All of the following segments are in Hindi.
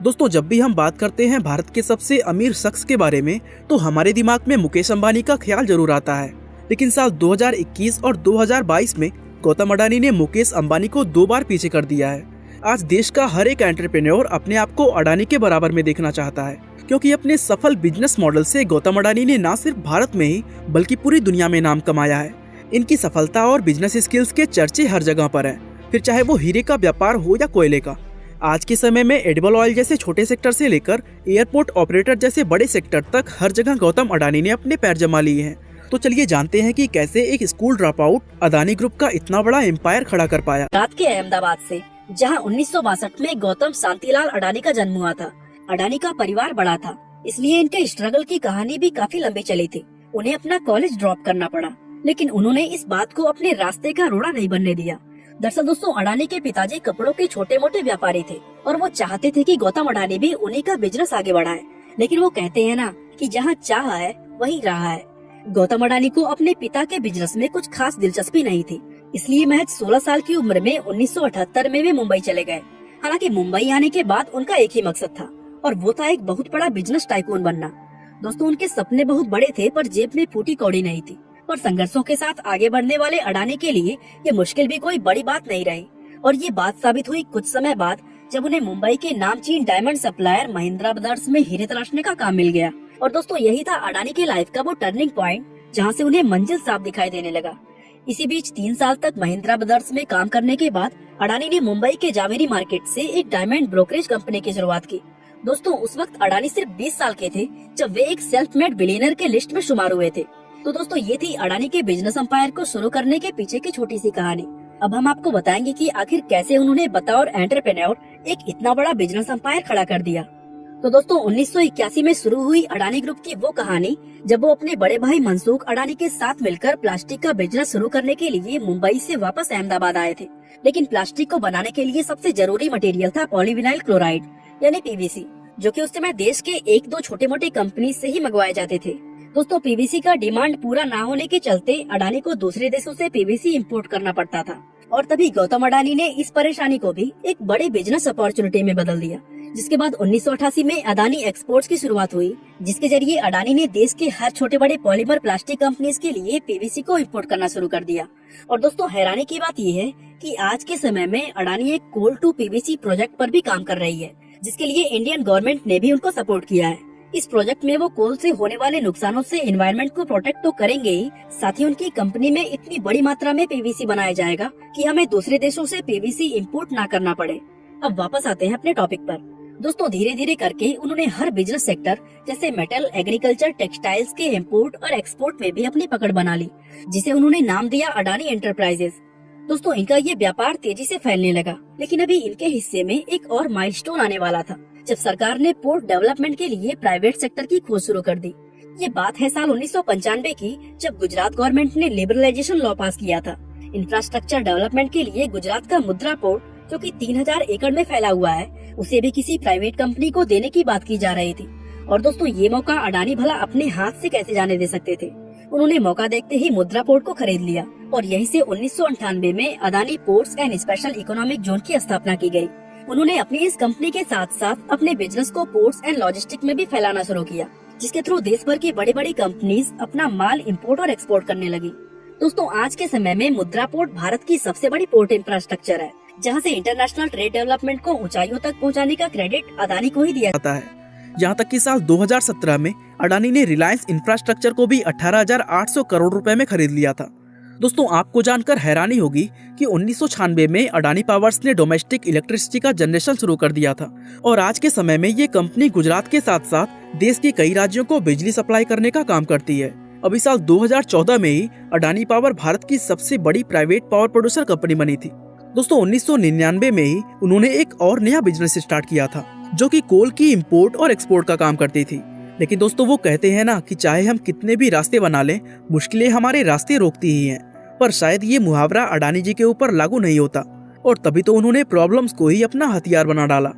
दोस्तों, जब भी हम बात करते हैं भारत के सबसे अमीर शख्स के बारे में तो हमारे दिमाग में मुकेश अंबानी का ख्याल जरूर आता है। लेकिन साल 2021 और 2022 में गौतम अडानी ने मुकेश अंबानी को 2 बार पीछे कर दिया है। आज देश का हर एक एंटरप्रेन्योर अपने आप को अडानी के बराबर में देखना चाहता है, क्योंकि अपने सफल बिजनेस मॉडल से गौतम अडानी ने न सिर्फ भारत में ही बल्कि पूरी दुनिया में नाम कमाया है। इनकी सफलता और बिजनेस स्किल्स के चर्चे हर जगह पर हैं, फिर चाहे वो हीरे का व्यापार हो या कोयले का। आज के समय में एडिबल ऑयल जैसे छोटे सेक्टर से लेकर एयरपोर्ट ऑपरेटर जैसे बड़े सेक्टर तक हर जगह गौतम अडानी ने अपने पैर जमा लिए हैं। तो चलिए जानते हैं कि कैसे एक school drop out Adani group का इतना बड़ा एम्पायर खड़ा कर पाया। रात के अहमदाबाद से, जहां 1962 में गौतम शांतिलाल अडानी का जन्म हुआ था। अडानी का परिवार बड़ा था, इसलिए इनके स्ट्रगल की कहानी भी काफी लंबी चली थी। उन्हें अपना कॉलेज ड्रॉप करना पड़ा, लेकिन उन्होंने इस बात को अपने रास्ते का रोड़ा नहीं बनने दिया। दरअसल दोस्तों, अडानी के पिताजी कपड़ों के छोटे मोटे व्यापारी थे और वो चाहते थे कि गौतम अडानी भी उन्हीं का बिजनेस आगे बढ़ाए। लेकिन वो कहते हैं ना कि जहाँ चाह है वहीं राह है। गौतम अडानी को अपने पिता के बिजनेस में कुछ खास दिलचस्पी नहीं थी, इसलिए महज 16 साल की उम्र में 1978 में वे मुंबई चले गए। हालांकि मुंबई आने के बाद उनका एक ही मकसद था, और वो था एक बहुत बड़ा बिजनेस टाइकून बनना। दोस्तों, उनके सपने बहुत बड़े थे, पर जेब में फूटी कौड़ी नहीं थी। पर संघर्षों के साथ आगे बढ़ने वाले अडानी के लिए ये मुश्किल भी कोई बड़ी बात नहीं रही, और ये बात साबित हुई कुछ समय बाद, जब उन्हें मुंबई के नामचीन डायमंड सप्लायर महिंद्रा ब्रदर्स में हीरे तलाशने का काम मिल गया। और दोस्तों, यही था अडानी के लाइफ का वो टर्निंग पॉइंट, जहाँ से उन्हें मंजिल साफ दिखाई देने लगा। इसी बीच 3 साल तक महिंद्रा ब्रदर्स में काम करने के बाद अडानी ने मुंबई के जावेरी मार्केट से एक डायमंड ब्रोकरेज कंपनी की शुरुआत की। दोस्तों, उस वक्त अडानी सिर्फ 20 साल के थे जब वे एक सेल्फ मेड बिलियनर के लिस्ट में शुमार हुए थे। तो दोस्तों, ये थी अडानी के बिजनेस एम्पायर को शुरू करने के पीछे की छोटी सी कहानी। अब हम आपको बताएंगे कि आखिर कैसे उन्होंने बतौर एंटरप्रेन्योर एक इतना बड़ा बिजनेस एम्पायर खड़ा कर दिया। तो दोस्तों, 1981 में शुरू हुई अडानी ग्रुप की वो कहानी, जब वो अपने बड़े भाई मनसुख अडानी के साथ मिलकर प्लास्टिक का बिजनेस शुरू करने के लिए मुंबई से वापस अहमदाबाद आए थे। लेकिन प्लास्टिक को बनाने के लिए सबसे जरूरी मटेरियल था पॉलीविनाइल क्लोराइड यानी पीवीसी, जो कि उस समय देश के 1-2 छोटे मोटे कंपनी से ही मंगवाए जाते थे। दोस्तों, पीवीसी का डिमांड पूरा ना होने के चलते अडानी को दूसरे देशों से पीवीसी इंपोर्ट करना पड़ता था, और तभी गौतम अडानी ने इस परेशानी को भी एक बड़े बिजनेस अपॉर्चुनिटी में बदल दिया। जिसके बाद 1988 में अडानी एक्सपोर्ट्स की शुरुआत हुई, जिसके जरिए अडानी ने देश के हर छोटे बड़े पॉलीमर प्लास्टिक कंपनीज के लिए पीवीसी को इंपोर्ट करना शुरू कर दिया। और दोस्तों, हैरानी की बात यह है कि आज के समय में अडानी एक कोल टू पीवीसी प्रोजेक्ट पर भी काम कर रही है, जिसके लिए इंडियन गवर्नमेंट ने भी उनको सपोर्ट किया है। इस प्रोजेक्ट में वो कोल से होने वाले नुकसानों से एनवायरनमेंट को प्रोटेक्ट तो करेंगे ही, साथ ही उनकी कंपनी में इतनी बड़ी मात्रा में पीवीसी बनाया जाएगा कि हमें दूसरे देशों से पीवीसी इंपोर्ट ना करना पड़े। अब वापस आते हैं अपने टॉपिक पर। दोस्तों, धीरे धीरे करके उन्होंने हर बिजनेस सेक्टर जैसे मेटल, एग्रीकल्चर, टेक्सटाइल्स के इम्पोर्ट और एक्सपोर्ट में भी अपनी पकड़ बना ली, जिसे उन्होंने नाम दिया अडानी एंटरप्राइजेस। दोस्तों, इनका ये व्यापार तेजी से फैलने लगा, लेकिन अभी इनके हिस्से में एक और माइलस्टोन आने वाला था, जब सरकार ने पोर्ट डेवलपमेंट के लिए प्राइवेट सेक्टर की खोज शुरू कर दी। ये बात है साल 1995 की, जब गुजरात गवर्नमेंट ने लिबरलाइजेशन लॉ पास किया था। इंफ्रास्ट्रक्चर डेवलपमेंट के लिए गुजरात का मुद्रा पोर्ट, जो कि 3000 एकड़ में फैला हुआ है, उसे भी किसी प्राइवेट कंपनी को देने की बात की जा रही थी। और दोस्तों, ये मौका अडानी भला अपने हाथ से कैसे जाने दे सकते थे। उन्होंने मौका देखते ही मुद्रा पोर्ट को खरीद लिया, और यहीं से 1998 में Adani ports and special economic zone की स्थापना की गई। उन्होंने अपनी इस कंपनी के साथ साथ अपने बिजनेस को पोर्ट्स एंड लॉजिस्टिक में भी फैलाना शुरू किया, जिसके थ्रू देश भर की बड़ी बड़ी कंपनीज अपना माल इंपोर्ट और एक्सपोर्ट करने लगी। दोस्तों, आज के समय में मुद्रा पोर्ट भारत की सबसे बड़ी पोर्ट इंफ्रास्ट्रक्चर है, जहां से इंटरनेशनल ट्रेड डेवलपमेंट को ऊंचाइयों तक पहुंचाने का क्रेडिट अडानी को ही दिया जाता है। यहाँ तक कि साल 2017 में अडानी ने रिलायंस इंफ्रास्ट्रक्चर को भी 18,800 करोड़ रुपए में खरीद लिया था। दोस्तों, आपको जानकर हैरानी होगी कि 1996 में अडानी पावर्स ने डोमेस्टिक इलेक्ट्रिसिटी का जनरेशन शुरू कर दिया था, और आज के समय में ये कंपनी गुजरात के साथ साथ देश के कई राज्यों को बिजली सप्लाई करने का काम करती है। अभी साल 2014 में ही अडानी पावर भारत की सबसे बड़ी प्राइवेट पावर प्रोड्यूसर कंपनी बनी थी। दोस्तों, 1999 में ही उन्होंने एक और नया बिजनेस स्टार्ट किया था, जो कि कोल की इंपोर्ट और एक्सपोर्ट का काम करती थी। लेकिन दोस्तों, वो कहते हैं ना कि चाहे हम कितने भी रास्ते बना लें, मुश्किलें हमारे रास्ते रोकती ही हैं। पर शायद ये मुहावरा अडानी जी के ऊपर लागू नहीं होता, और तभी तो उन्होंने प्रॉब्लम्स को ही अपना हथियार बना डाला।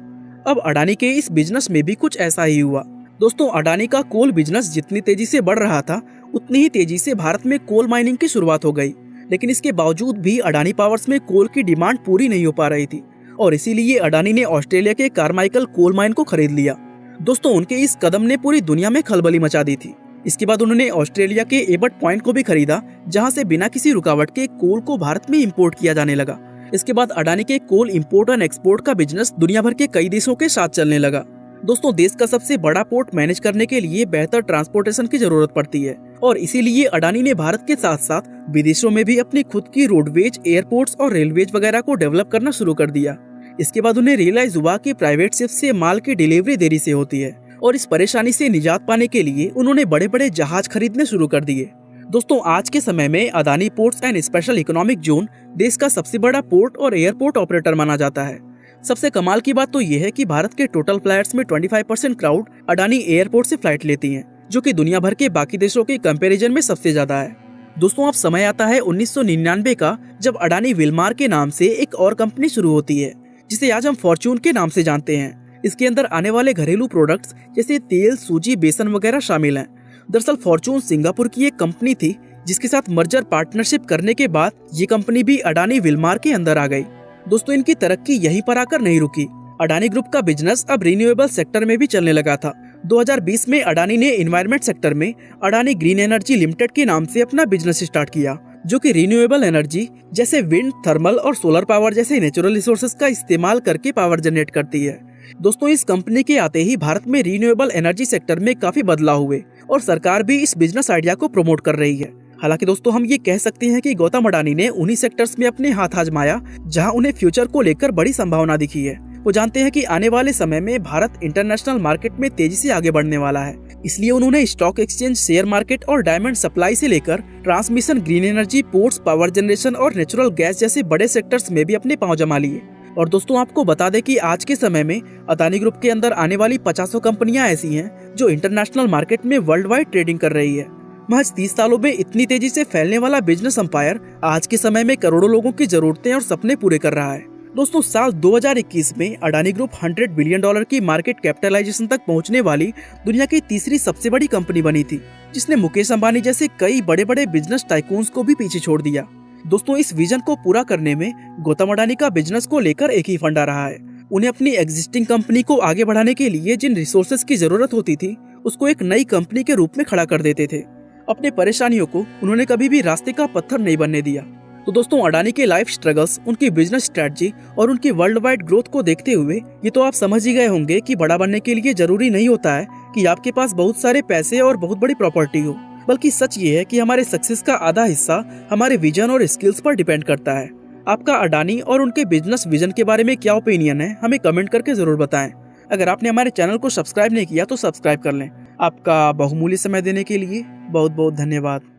अब अडानी के इस बिजनेस में भी कुछ ऐसा ही हुआ। दोस्तों, अडानी का कोल बिजनेस जितनी तेजी से बढ़ रहा था, उतनी ही तेजी से भारत में कोल माइनिंग की शुरुआत हो गई। लेकिन इसके बावजूद भी अडानी पावर्स में कोल की डिमांड पूरी नहीं हो पा रही थी, और इसीलिए अडानी ने ऑस्ट्रेलिया के कारमाइकल कोल माइन को खरीद लिया। दोस्तों, उनके इस कदम ने पूरी दुनिया में खलबली मचा दी थी। इसके बाद उन्होंने ऑस्ट्रेलिया के एबट पॉइंट को भी खरीदा, जहां से बिना किसी रुकावट के कोल को भारत में इंपोर्ट किया जाने लगा। इसके बाद अडानी के कोल इंपोर्ट एंड एक्सपोर्ट का बिजनेस दुनिया भर के कई देशों के साथ चलने लगा। दोस्तों, देश का सबसे बड़ा पोर्ट मैनेज करने के लिए बेहतर ट्रांसपोर्टेशन की जरूरत पड़ती है और इसीलिए अडानी ने भारत के साथ साथ विदेशों में भी अपनी खुद की रोडवेज, एयरपोर्ट्स और रेलवेज वगैरह को डेवलप करना शुरू कर दिया। इसके बाद उन्हें रियलाइज हुआ कि प्राइवेट शिप से माल की डिलीवरी देरी से होती है और इस परेशानी से निजात पाने के लिए उन्होंने बड़े बड़े जहाज खरीदने शुरू कर दिए। दोस्तों, आज के समय में Adani ports and special economic zone देश का सबसे बड़ा पोर्ट और एयरपोर्ट ऑपरेटर माना जाता है। सबसे कमाल की बात तो ये है कि भारत के टोटल फ्लाइट्स में 25% क्राउड अडानी एयरपोर्ट से फ्लाइट लेती हैं, जो कि दुनिया भर के बाकी देशों के कंपैरिजन में सबसे ज्यादा है। दोस्तों, अब समय आता है 1999 का, जब अडानी विलमार के नाम से एक और कंपनी शुरू होती है, जिसे आज हम फॉर्च्यून के नाम से जानते हैं। इसके अंदर आने वाले घरेलू प्रोडक्ट्स जैसे तेल, सूजी, बेसन वगैरह शामिल हैं। दरअसल फॉर्च्यून सिंगापुर की एक कंपनी थी, जिसके साथ मर्जर पार्टनरशिप करने के बाद ये कंपनी भी अडानी विलमार के अंदर आ गई। दोस्तों, इनकी तरक्की यहीं पर आकर नहीं रुकी। अडानी ग्रुप का बिजनेस अब रिन्यूएबल सेक्टर में भी चलने लगा था। 2020 में अडानी ने एनवायरमेंट सेक्टर में अडानी ग्रीन एनर्जी लिमिटेड के नाम से अपना बिजनेस स्टार्ट किया, जो कि रिन्यूएबल एनर्जी जैसे विंड, थर्मल और सोलर पावर जैसे नेचुरल रिसोर्सेज का इस्तेमाल करके पावर जनरेट करती है। दोस्तों, इस कंपनी के आते ही भारत में रिन्यूएबल एनर्जी सेक्टर में काफी बदलाव हुए और सरकार भी इस बिजनेस आइडिया को प्रमोट कर रही है। हालांकि दोस्तों, हम ये कह सकते हैं कि गौतम अडानी ने उन्हीं सेक्टर्स में अपने हाथ आजमाया जहां उन्हें फ्यूचर को लेकर बड़ी संभावना दिखी है। वो जानते हैं कि आने वाले समय में भारत इंटरनेशनल मार्केट में तेजी से आगे बढ़ने वाला है, इसलिए उन्होंने स्टॉक एक्सचेंज, शेयर मार्केट और डायमंड सप्लाई से लेकर transmission, green energy, ports, power generation और नेचुरल गैस जैसे बड़े सेक्टर्स में भी अपने पांव जमा लिए। और दोस्तों, आपको बता दें कि आज के समय में अडानी ग्रुप के अंदर आने वाली 50 कंपनियां ऐसी हैं जो इंटरनेशनल मार्केट में वर्ल्ड वाइड ट्रेडिंग कर रही है। महज 30 सालों में इतनी तेजी से फैलने वाला बिजनेस एम्पायर आज के समय में करोड़ों लोगों की जरूरतें और सपने पूरे कर रहा है। दोस्तों, साल 2021 में अडानी ग्रुप $100 बिलियन की मार्केट कैपिटलाइजेशन तक पहुंचने वाली दुनिया की तीसरी सबसे बड़ी कंपनी बनी थी, जिसने मुकेश अंबानी जैसे कई बड़े बड़े बिजनेस टाइकून्स को भी पीछे छोड़ दिया। दोस्तों, इस विजन को पूरा करने में गौतम अडानी का बिजनेस को लेकर एक ही फंडा रहा है। उन्हें अपनी एग्जिस्टिंग कंपनी को आगे बढ़ाने के लिए जिन रिसोर्सेज की जरूरत होती थी, उसको एक नई कंपनी के रूप में खड़ा कर देते थे। अपने परेशानियों को उन्होंने कभी भी रास्ते का पत्थर नहीं बनने दिया। तो दोस्तों, अडानी के लाइफ स्ट्रगल्स, उनकी बिजनेस स्ट्रेटजी और उनकी वर्ल्ड वाइड ग्रोथ को देखते हुए ये तो आप समझ ही गए होंगे कि बड़ा बनने के लिए जरूरी नहीं होता है कि आपके पास बहुत सारे पैसे और बहुत बड़ी प्रॉपर्टी हो, बल्कि सच ये है कि हमारे सक्सेस का आधा हिस्सा हमारे विजन और स्किल्स पर डिपेंड करता है। आपका अडानी और उनके बिजनेस विजन के बारे में क्या ओपिनियन है, हमें कमेंट करके जरूर बताएं। अगर आपने हमारे चैनल को सब्सक्राइब नहीं किया तो सब्सक्राइब कर लें। आपका बहुमूल्य समय देने के लिए बहुत बहुत धन्यवाद।